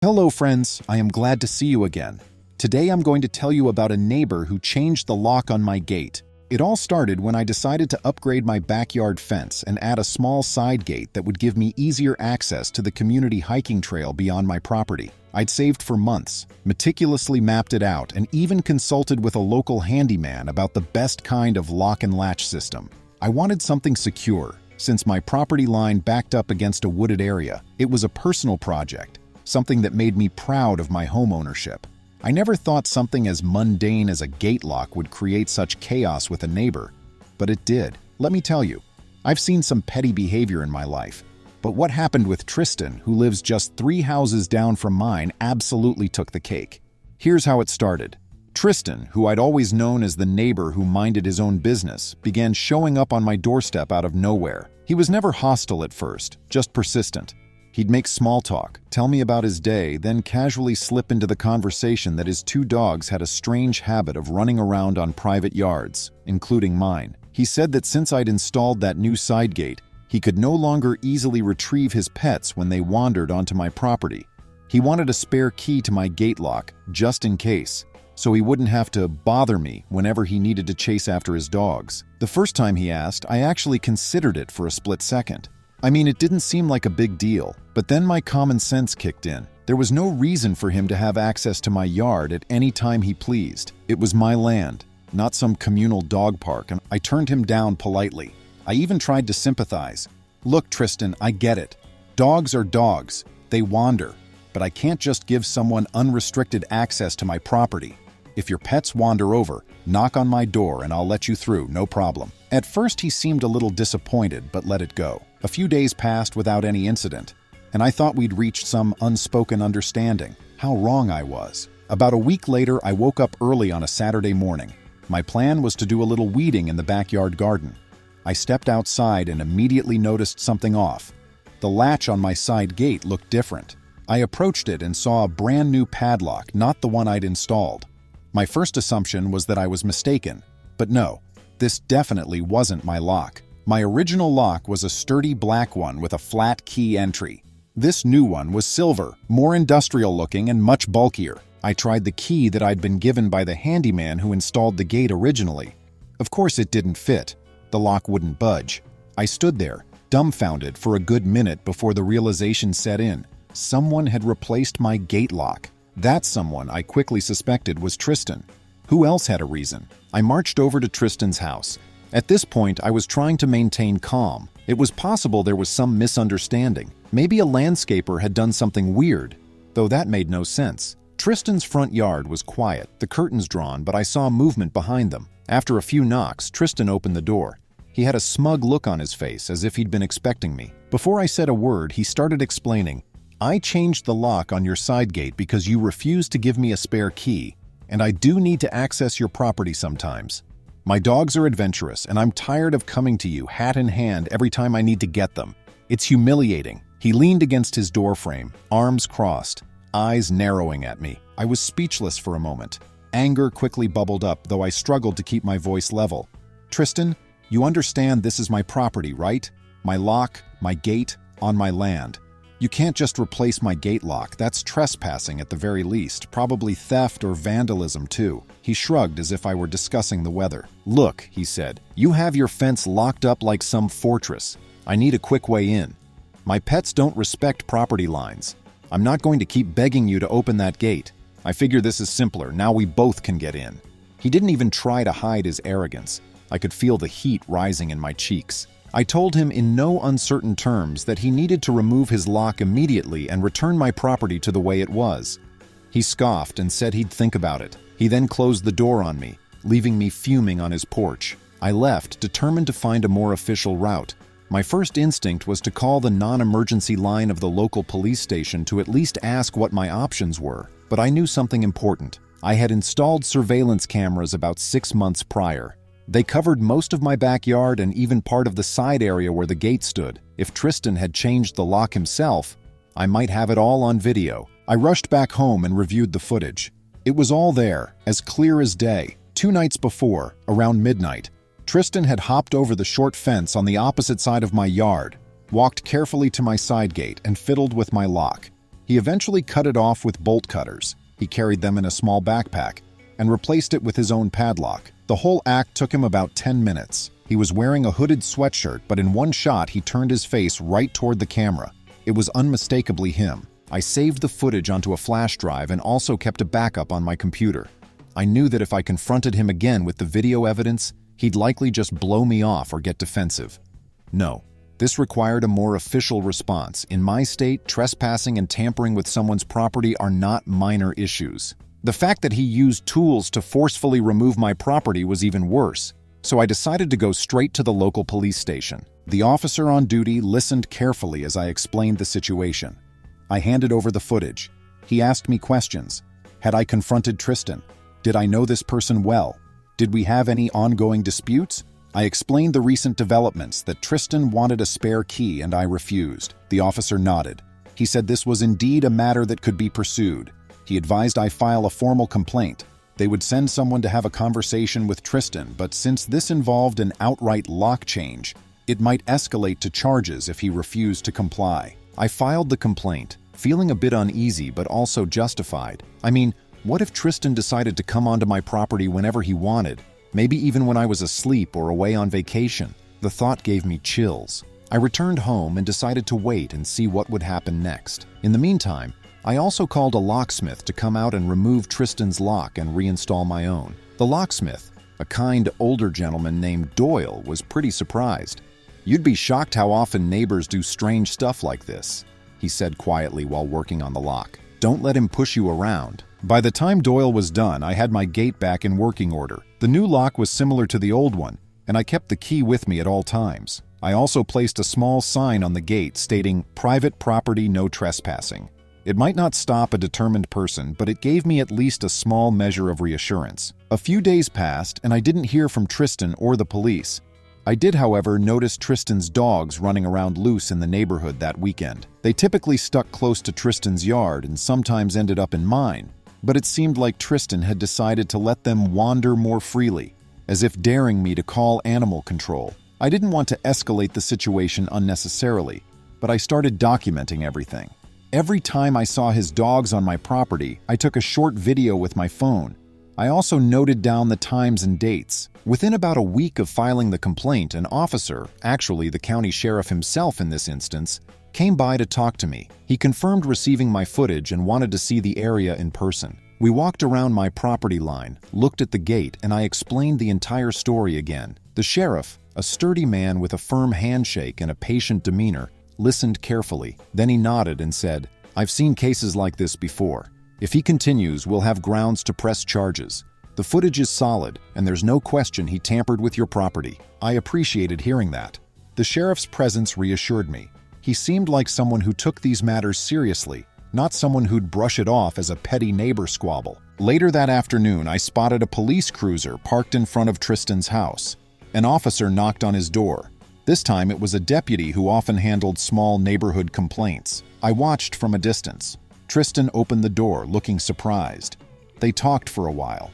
Hello friends, I am glad to see you again. Today I'm going to tell you about a neighbor who changed the lock on my gate. It all started when I decided to upgrade my backyard fence and add a small side gate that would give me easier access to the community hiking trail beyond my property. I'd saved for months, meticulously mapped it out, and even consulted with a local handyman about the best kind of lock and latch system. I wanted something secure, since my property line backed up against a wooded area. It was a personal project, something that made me proud of my home ownership. I never thought something as mundane as a gate lock would create such chaos with a neighbor, but it did. Let me tell you, I've seen some petty behavior in my life, but what happened with Tristan, who lives just 3 houses down from mine, absolutely took the cake. Here's how it started. Tristan, who I'd always known as the neighbor who minded his own business, began showing up on my doorstep out of nowhere. He was never hostile at first, just persistent. He'd make small talk, tell me about his day, then casually slip into the conversation that his 2 dogs had a strange habit of running around on private yards, including mine. He said that since I'd installed that new side gate, he could no longer easily retrieve his pets when they wandered onto my property. He wanted a spare key to my gate lock, just in case, so he wouldn't have to bother me whenever he needed to chase after his dogs. The first time he asked, I actually considered it for a split second. I mean, it didn't seem like a big deal, but then my common sense kicked in. There was no reason for him to have access to my yard at any time he pleased. It was my land, not some communal dog park, and I turned him down politely. I even tried to sympathize. Look, Tristan, I get it. Dogs are dogs. They wander. But I can't just give someone unrestricted access to my property. If your pets wander over, knock on my door and I'll let you through, no problem. At first he seemed a little disappointed, but let it go. A few days passed without any incident, and I thought we'd reached some unspoken understanding. How wrong I was. About a week later, I woke up early on a Saturday morning. My plan was to do a little weeding in the backyard garden. I stepped outside and immediately noticed something off. The latch on my side gate looked different. I approached it and saw a brand new padlock, not the one I'd installed. My first assumption was that I was mistaken, but no, this definitely wasn't my lock. My original lock was a sturdy black one with a flat key entry. This new one was silver, more industrial looking and much bulkier. I tried the key that I'd been given by the handyman who installed the gate originally. Of course it didn't fit. The lock wouldn't budge. I stood there, dumbfounded for a good minute before the realization set in. Someone had replaced my gate lock. That someone, I quickly suspected, was Tristan. Who else had a reason? I marched over to Tristan's house. At this point, I was trying to maintain calm. It was possible there was some misunderstanding. Maybe a landscaper had done something weird, though that made no sense. Tristan's front yard was quiet, the curtains drawn, but I saw movement behind them. After a few knocks, Tristan opened the door. He had a smug look on his face, as if he'd been expecting me. Before I said a word, he started explaining, I changed the lock on your side gate because you refused to give me a spare key, and I do need to access your property sometimes. My dogs are adventurous, and I'm tired of coming to you hat in hand every time I need to get them. It's humiliating. He leaned against his doorframe, arms crossed, eyes narrowing at me. I was speechless for a moment. Anger quickly bubbled up, though I struggled to keep my voice level. Tristan, you understand this is my property, right? My lock, my gate, on my land. You can't just replace my gate lock. That's trespassing at the very least, probably theft or vandalism too. He shrugged as if I were discussing the weather. Look, he said, you have your fence locked up like some fortress. I need a quick way in. My pets don't respect property lines. I'm not going to keep begging you to open that gate. I figure this is simpler. Now we both can get in. He didn't even try to hide his arrogance. I could feel the heat rising in my cheeks. I told him in no uncertain terms that he needed to remove his lock immediately and return my property to the way it was. He scoffed and said he'd think about it. He then closed the door on me, leaving me fuming on his porch. I left, determined to find a more official route. My first instinct was to call the non-emergency line of the local police station to at least ask what my options were. But I knew something important. I had installed surveillance cameras about 6 months prior. They covered most of my backyard and even part of the side area where the gate stood. If Tristan had changed the lock himself, I might have it all on video. I rushed back home and reviewed the footage. It was all there, as clear as day. 2 nights before, around midnight, Tristan had hopped over the short fence on the opposite side of my yard, walked carefully to my side gate, and fiddled with my lock. He eventually cut it off with bolt cutters. He carried them in a small backpack and replaced it with his own padlock. The whole act took him about 10 minutes. He was wearing a hooded sweatshirt, but in one shot he turned his face right toward the camera. It was unmistakably him. I saved the footage onto a flash drive and also kept a backup on my computer. I knew that if I confronted him again with the video evidence, he'd likely just blow me off or get defensive. No, this required a more official response. In my state, trespassing and tampering with someone's property are not minor issues. The fact that he used tools to forcefully remove my property was even worse, so I decided to go straight to the local police station. The officer on duty listened carefully as I explained the situation. I handed over the footage. He asked me questions. Had I confronted Tristan? Did I know this person well? Did we have any ongoing disputes? I explained the recent developments, that Tristan wanted a spare key and I refused. The officer nodded. He said this was indeed a matter that could be pursued. He advised I file a formal complaint. They would send someone to have a conversation with Tristan, but since this involved an outright lock change, it might escalate to charges if he refused to comply. I filed the complaint, feeling a bit uneasy but also justified. I mean, what if Tristan decided to come onto my property whenever he wanted, maybe even when I was asleep or away on vacation? The thought gave me chills. I returned home and decided to wait and see what would happen next. In the meantime, I also called a locksmith to come out and remove Tristan's lock and reinstall my own. The locksmith, a kind older gentleman named Doyle, was pretty surprised. "You'd be shocked how often neighbors do strange stuff like this," he said quietly while working on the lock. "Don't let him push you around." By the time Doyle was done, I had my gate back in working order. The new lock was similar to the old one, and I kept the key with me at all times. I also placed a small sign on the gate stating, "Private property, no trespassing." It might not stop a determined person, but it gave me at least a small measure of reassurance. A few days passed, and I didn't hear from Tristan or the police. I did, however, notice Tristan's dogs running around loose in the neighborhood that weekend. They typically stuck close to Tristan's yard and sometimes ended up in mine, but it seemed like Tristan had decided to let them wander more freely, as if daring me to call animal control. I didn't want to escalate the situation unnecessarily, but I started documenting everything. Every time I saw his dogs on my property, I took a short video with my phone. I also noted down the times and dates. Within about a week of filing the complaint, an officer, actually the county sheriff himself in this instance, came by to talk to me. He confirmed receiving my footage and wanted to see the area in person. We walked around my property line, looked at the gate, and I explained the entire story again. The sheriff, a sturdy man with a firm handshake and a patient demeanor, listened carefully. Then he nodded and said, "I've seen cases like this before. If he continues, we'll have grounds to press charges. The footage is solid, and there's no question he tampered with your property." I appreciated hearing that. The sheriff's presence reassured me. He seemed like someone who took these matters seriously, not someone who'd brush it off as a petty neighbor squabble. Later that afternoon, I spotted a police cruiser parked in front of Tristan's house. An officer knocked on his door. This time it was a deputy who often handled small neighborhood complaints. I watched from a distance. Tristan opened the door, looking surprised. They talked for a while.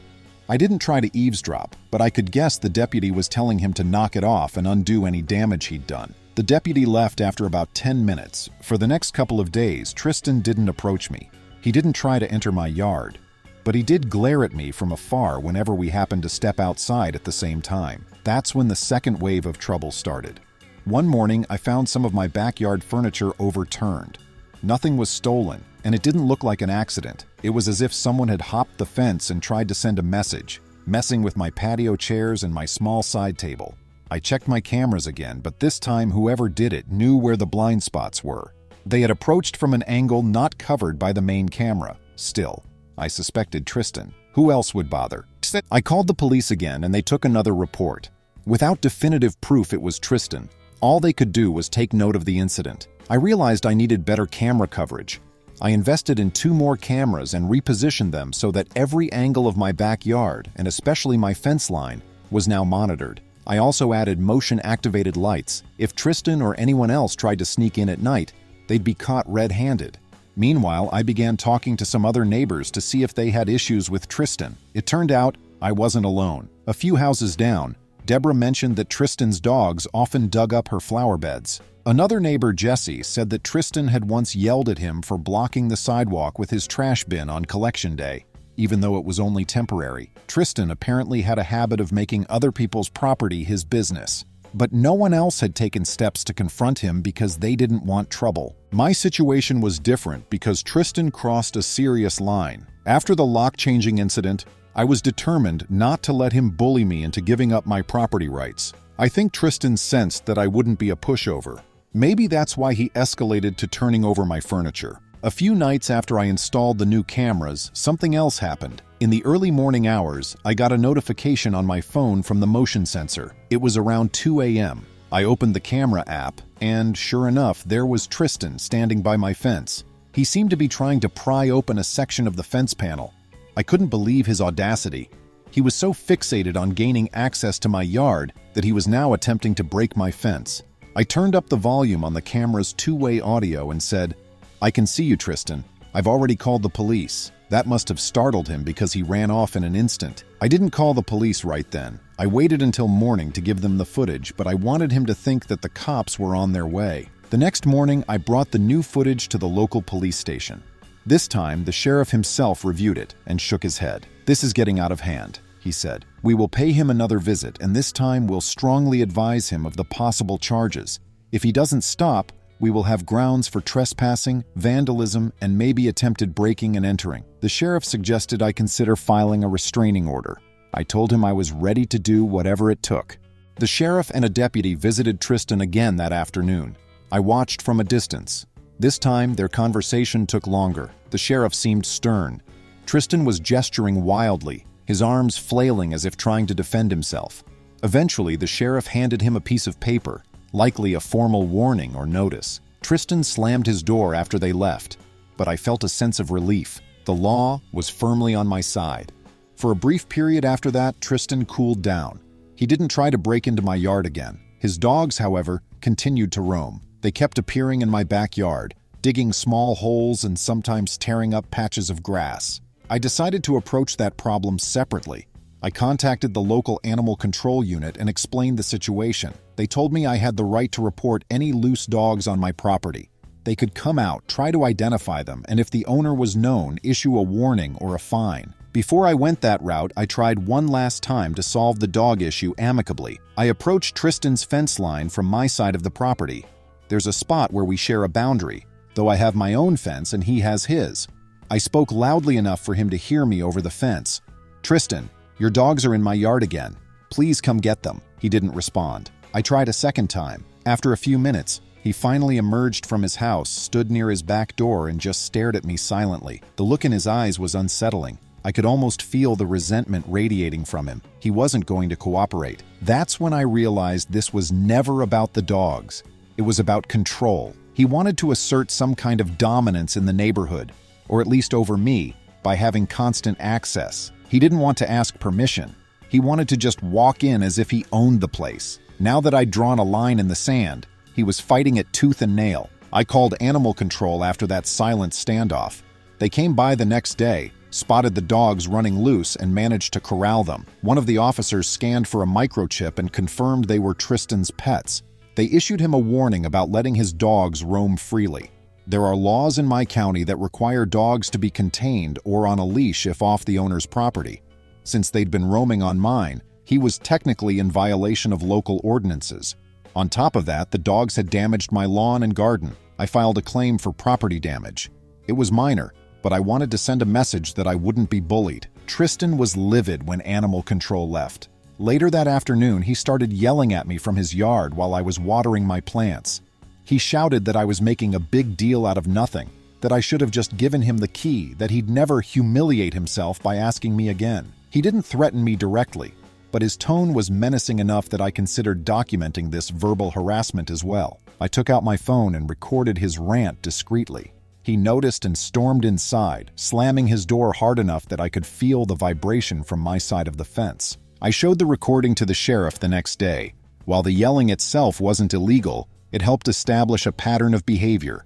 I didn't try to eavesdrop, but I could guess the deputy was telling him to knock it off and undo any damage he'd done. The deputy left after about 10 minutes. For the next couple of days, Tristan didn't approach me. He didn't try to enter my yard, but he did glare at me from afar whenever we happened to step outside at the same time. That's when the second wave of trouble started. One morning, I found some of my backyard furniture overturned. Nothing was stolen, and it didn't look like an accident. It was as if someone had hopped the fence and tried to send a message, messing with my patio chairs and my small side table. I checked my cameras again, but this time whoever did it knew where the blind spots were. They had approached from an angle not covered by the main camera. Still, I suspected Tristan. Who else would bother? I called the police again, and they took another report. Without definitive proof it was Tristan, all they could do was take note of the incident. I realized I needed better camera coverage. I invested in 2 more cameras and repositioned them so that every angle of my backyard, and especially my fence line, was now monitored. I also added motion-activated lights. If Tristan or anyone else tried to sneak in at night, they'd be caught red-handed. Meanwhile, I began talking to some other neighbors to see if they had issues with Tristan. It turned out I wasn't alone. A few houses down, Deborah mentioned that Tristan's dogs often dug up her flower beds. Another neighbor, Jesse, said that Tristan had once yelled at him for blocking the sidewalk with his trash bin on collection day. Even though it was only temporary, Tristan apparently had a habit of making other people's property his business. But no one else had taken steps to confront him because they didn't want trouble. My situation was different because Tristan crossed a serious line. After the lock-changing incident, I was determined not to let him bully me into giving up my property rights. I think Tristan sensed that I wouldn't be a pushover. Maybe that's why he escalated to turning over my furniture. A few nights after I installed the new cameras, something else happened. In the early morning hours, I got a notification on my phone from the motion sensor. It was around 2 a.m. I opened the camera app, and sure enough, there was Tristan standing by my fence. He seemed to be trying to pry open a section of the fence panel. I couldn't believe his audacity. He was so fixated on gaining access to my yard that he was now attempting to break my fence. I turned up the volume on the camera's two-way audio and said, "I can see you, Tristan. I've already called the police." That must have startled him because he ran off in an instant. I didn't call the police right then. I waited until morning to give them the footage, but I wanted him to think that the cops were on their way. The next morning, I brought the new footage to the local police station. This time, the sheriff himself reviewed it and shook his head. "This is getting out of hand," he said. "We will pay him another visit, and this time we'll strongly advise him of the possible charges. If he doesn't stop, we will have grounds for trespassing, vandalism, and maybe attempted breaking and entering." The sheriff suggested I consider filing a restraining order. I told him I was ready to do whatever it took. The sheriff and a deputy visited Tristan again that afternoon. I watched from a distance. This time, their conversation took longer. The sheriff seemed stern. Tristan was gesturing wildly, his arms flailing as if trying to defend himself. Eventually, the sheriff handed him a piece of paper, likely a formal warning or notice. Tristan slammed his door after they left, but I felt a sense of relief. The law was firmly on my side. For a brief period after that, Tristan cooled down. He didn't try to break into my yard again. His dogs, however, continued to roam. They kept appearing in my backyard, digging small holes and sometimes tearing up patches of grass. I decided to approach that problem separately. I contacted the local animal control unit and explained the situation. They told me I had the right to report any loose dogs on my property. They could come out, try to identify them, and if the owner was known, issue a warning or a fine. Before I went that route, I tried one last time to solve the dog issue amicably. I approached Tristan's fence line from my side of the property. There's a spot where we share a boundary, though I have my own fence and he has his. I spoke loudly enough for him to hear me over the fence. "Tristan, your dogs are in my yard again. Please come get them." He didn't respond. I tried a second time. After a few minutes, he finally emerged from his house, stood near his back door, and just stared at me silently. The look in his eyes was unsettling. I could almost feel the resentment radiating from him. He wasn't going to cooperate. That's when I realized this was never about the dogs. It was about control. He wanted to assert some kind of dominance in the neighborhood, or at least over me, by having constant access. He didn't want to ask permission. He wanted to just walk in as if he owned the place. Now that I'd drawn a line in the sand, he was fighting it tooth and nail. I called animal control after that silent standoff. They came by the next day, spotted the dogs running loose, and managed to corral them. One of the officers scanned for a microchip and confirmed they were Tristan's pets. They issued him a warning about letting his dogs roam freely. There are laws in my county that require dogs to be contained or on a leash if off the owner's property. Since they'd been roaming on mine, he was technically in violation of local ordinances. On top of that, the dogs had damaged my lawn and garden. I filed a claim for property damage. It was minor, but I wanted to send a message that I wouldn't be bullied. Tristan was livid when animal control left. Later that afternoon, he started yelling at me from his yard while I was watering my plants. He shouted that I was making a big deal out of nothing, that I should have just given him the key, that he'd never humiliate himself by asking me again. He didn't threaten me directly, but his tone was menacing enough that I considered documenting this verbal harassment as well. I took out my phone and recorded his rant discreetly. He noticed and stormed inside, slamming his door hard enough that I could feel the vibration from my side of the fence. I showed the recording to the sheriff the next day. While the yelling itself wasn't illegal, it helped establish a pattern of behavior.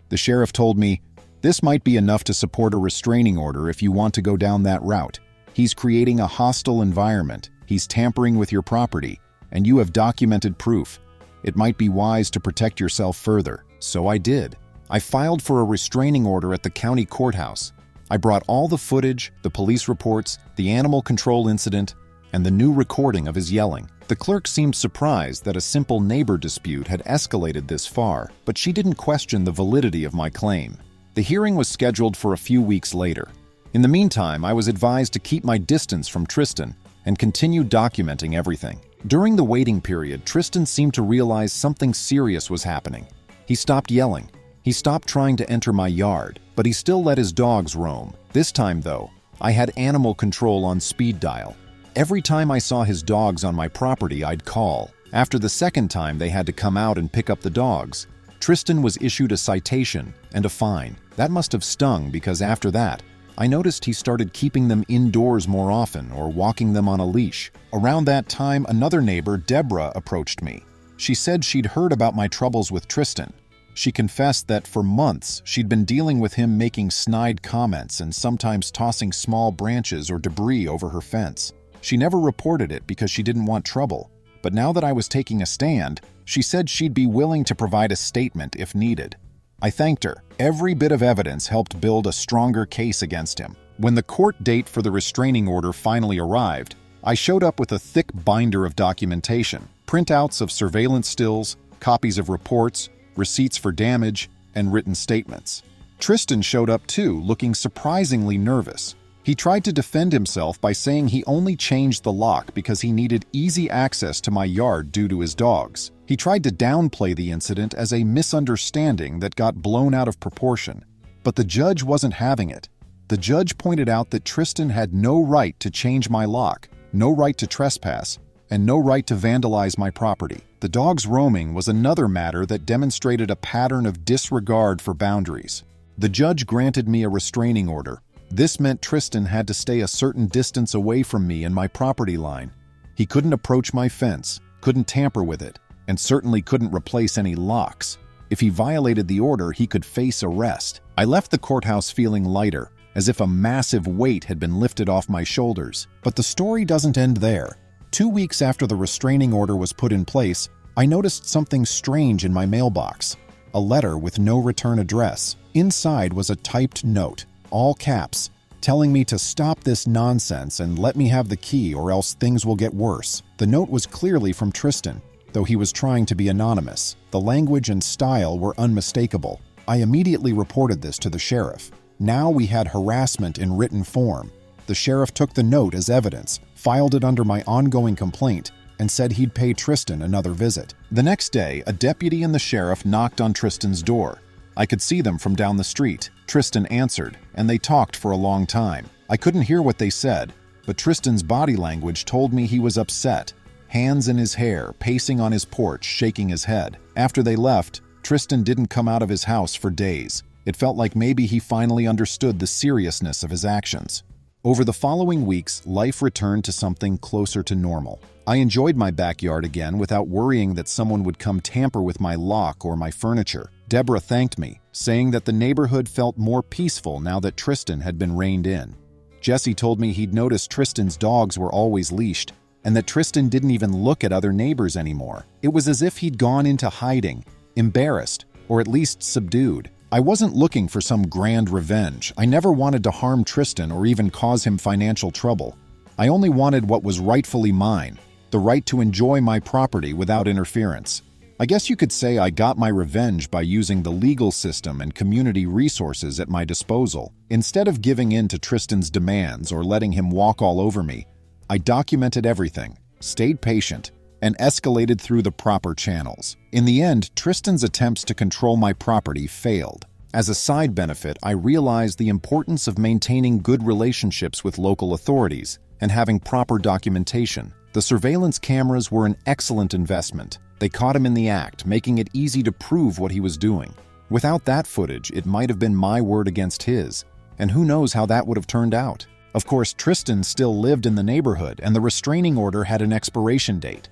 The sheriff told me, "This might be enough to support a restraining order if you want to go down that route. He's creating a hostile environment, he's tampering with your property, and you have documented proof. It might be wise to protect yourself further, so I did. I filed for a restraining order at the county courthouse. I brought all the footage, the police reports, the animal control incident, and the new recording of his yelling. The clerk seemed surprised that a simple neighbor dispute had escalated this far, but she didn't question the validity of my claim. The hearing was scheduled for a few weeks later. In the meantime, I was advised to keep my distance from Tristan and continue documenting everything. During the waiting period, Tristan seemed to realize something serious was happening. He stopped yelling. He stopped trying to enter my yard, but he still let his dogs roam. This time, though, I had animal control on speed dial. Every time I saw his dogs on my property, I'd call. After the second time they had to come out and pick up the dogs, Tristan was issued a citation and a fine. That must have stung because after that, I noticed he started keeping them indoors more often or walking them on a leash. Around that time, another neighbor, Deborah, approached me. She said she'd heard about my troubles with Tristan. She confessed that for months she'd been dealing with him making snide comments and sometimes tossing small branches or debris over her fence. She never reported it because she didn't want trouble, but now that I was taking a stand, she said she'd be willing to provide a statement if needed. I thanked her. Every bit of evidence helped build a stronger case against him. When the court date for the restraining order finally arrived, I showed up with a thick binder of documentation, printouts of surveillance stills, copies of reports, receipts for damage, and written statements. Tristan showed up too, looking surprisingly nervous. He tried to defend himself by saying he only changed the lock because he needed easy access to my yard due to his dogs. He tried to downplay the incident as a misunderstanding that got blown out of proportion. But the judge wasn't having it. The judge pointed out that Tristan had no right to change my lock, no right to trespass, and no right to vandalize my property. The dogs roaming was another matter that demonstrated a pattern of disregard for boundaries. The judge granted me a restraining order. This meant Tristan had to stay a certain distance away from me and my property line. He couldn't approach my fence, couldn't tamper with it, and certainly couldn't replace any locks. If he violated the order, he could face arrest. I left the courthouse feeling lighter, as if a massive weight had been lifted off my shoulders. But the story doesn't end there. 2 weeks after the restraining order was put in place, I noticed something strange in my mailbox. A letter with no return address. Inside was a typed note, all caps, telling me to stop this nonsense and let me have the key or else things will get worse. The note was clearly from Tristan, though he was trying to be anonymous. The language and style were unmistakable. I immediately reported this to the sheriff. Now we had harassment in written form. The sheriff took the note as evidence, filed it under my ongoing complaint, and said he'd pay Tristan another visit. The next day, a deputy and the sheriff knocked on Tristan's door. I could see them from down the street. Tristan answered, and they talked for a long time. I couldn't hear what they said, but Tristan's body language told me he was upset. Hands in his hair, pacing on his porch, shaking his head. After they left, Tristan didn't come out of his house for days. It felt like maybe he finally understood the seriousness of his actions. Over the following weeks, life returned to something closer to normal. I enjoyed my backyard again without worrying that someone would come tamper with my lock or my furniture. Deborah thanked me, saying that the neighborhood felt more peaceful now that Tristan had been reined in. Jesse told me he'd noticed Tristan's dogs were always leashed, and that Tristan didn't even look at other neighbors anymore. It was as if he'd gone into hiding, embarrassed, or at least subdued. I wasn't looking for some grand revenge. I never wanted to harm Tristan or even cause him financial trouble. I only wanted what was rightfully mine, the right to enjoy my property without interference. I guess you could say I got my revenge by using the legal system and community resources at my disposal. Instead of giving in to Tristan's demands or letting him walk all over me, I documented everything, stayed patient, and escalated through the proper channels. In the end, Tristan's attempts to control my property failed. As a side benefit, I realized the importance of maintaining good relationships with local authorities and having proper documentation. The surveillance cameras were an excellent investment. They caught him in the act, making it easy to prove what he was doing. Without that footage, it might have been my word against his, and who knows how that would have turned out. Of course, Tristan still lived in the neighborhood, and the restraining order had an expiration date.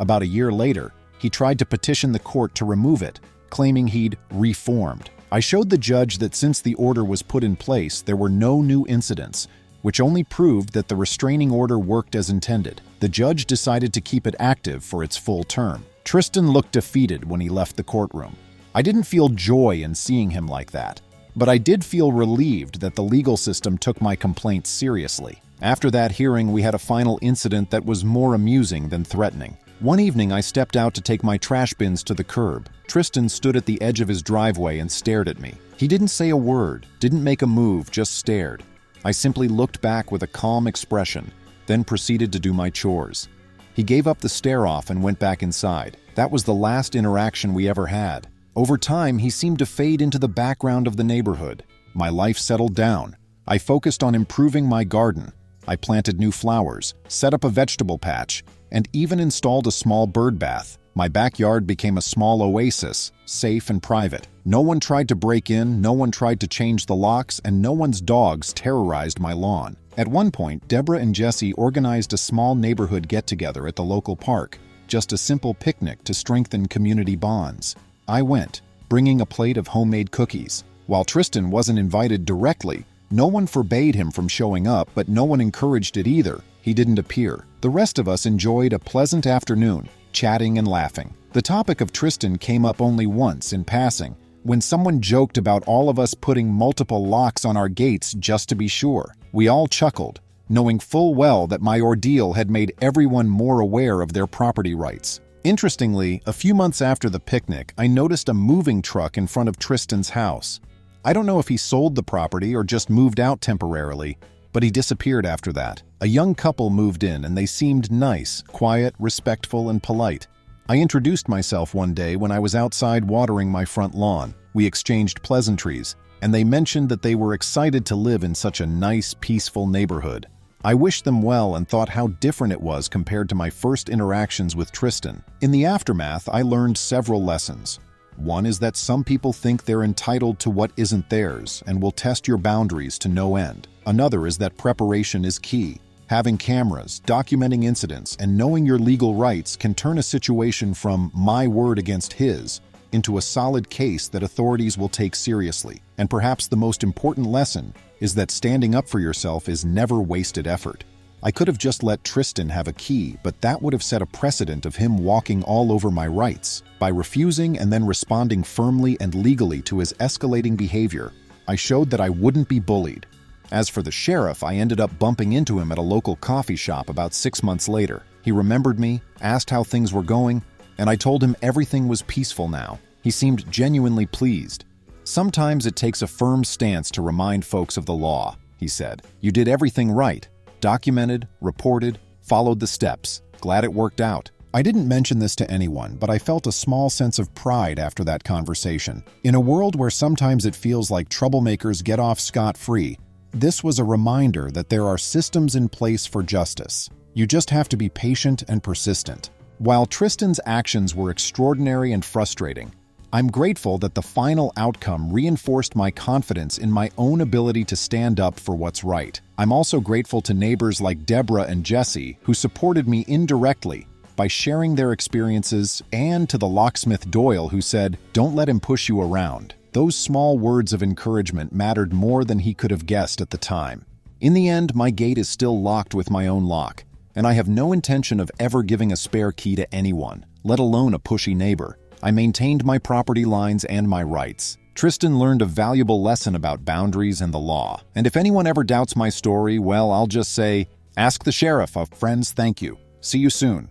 About a year later, he tried to petition the court to remove it, claiming he'd reformed. I showed the judge that since the order was put in place, there were no new incidents, which only proved that the restraining order worked as intended. The judge decided to keep it active for its full term. Tristan looked defeated when he left the courtroom. I didn't feel joy in seeing him like that, but I did feel relieved that the legal system took my complaints seriously. After that hearing, we had a final incident that was more amusing than threatening. One evening, I stepped out to take my trash bins to the curb. Tristan stood at the edge of his driveway and stared at me. He didn't say a word, didn't make a move, just stared. I simply looked back with a calm expression, then proceeded to do my chores. He gave up the stare-off and went back inside. That was the last interaction we ever had. Over time, he seemed to fade into the background of the neighborhood. My life settled down. I focused on improving my garden. I planted new flowers, set up a vegetable patch, and even installed a small bird bath. My backyard became a small oasis, safe and private. No one tried to break in, no one tried to change the locks, and no one's dogs terrorized my lawn. At one point, Deborah and Jesse organized a small neighborhood get-together at the local park, just a simple picnic to strengthen community bonds. I went, bringing a plate of homemade cookies. While Tristan wasn't invited directly, no one forbade him from showing up, but no one encouraged it either. He didn't appear. The rest of us enjoyed a pleasant afternoon, chatting and laughing. The topic of Tristan came up only once in passing, when someone joked about all of us putting multiple locks on our gates just to be sure. We all chuckled, knowing full well that my ordeal had made everyone more aware of their property rights. Interestingly, a few months after the picnic, I noticed a moving truck in front of Tristan's house. I don't know if he sold the property or just moved out temporarily, but he disappeared after that. A young couple moved in and they seemed nice, quiet, respectful, and polite. I introduced myself one day when I was outside watering my front lawn. We exchanged pleasantries, and they mentioned that they were excited to live in such a nice, peaceful neighborhood. I wished them well and thought how different it was compared to my first interactions with Tristan. In the aftermath, I learned several lessons. One is that some people think they're entitled to what isn't theirs and will test your boundaries to no end. Another is that preparation is key. Having cameras, documenting incidents, and knowing your legal rights can turn a situation from my word against his into a solid case that authorities will take seriously. And perhaps the most important lesson is that standing up for yourself is never wasted effort. I could have just let Tristan have a key, but that would have set a precedent of him walking all over my rights. By refusing and then responding firmly and legally to his escalating behavior, I showed that I wouldn't be bullied. As for the sheriff, I ended up bumping into him at a local coffee shop about 6 months later. He remembered me, asked how things were going, and I told him everything was peaceful now. He seemed genuinely pleased. "Sometimes it takes a firm stance to remind folks of the law," he said. "You did everything right. Documented, reported, followed the steps. Glad it worked out." I didn't mention this to anyone, but I felt a small sense of pride after that conversation. In a world where sometimes it feels like troublemakers get off scot-free, this was a reminder that there are systems in place for justice. You just have to be patient and persistent. While Tristan's actions were extraordinary and frustrating, I'm grateful that the final outcome reinforced my confidence in my own ability to stand up for what's right. I'm also grateful to neighbors like Deborah and Jesse who supported me indirectly by sharing their experiences, and to the locksmith Doyle who said, "Don't let him push you around." Those small words of encouragement mattered more than he could have guessed at the time. In the end, my gate is still locked with my own lock, and I have no intention of ever giving a spare key to anyone, let alone a pushy neighbor. I maintained my property lines and my rights. Tristan learned a valuable lesson about boundaries and the law. And if anyone ever doubts my story, well, I'll just say, ask the sheriff. Friends, thank you. See you soon.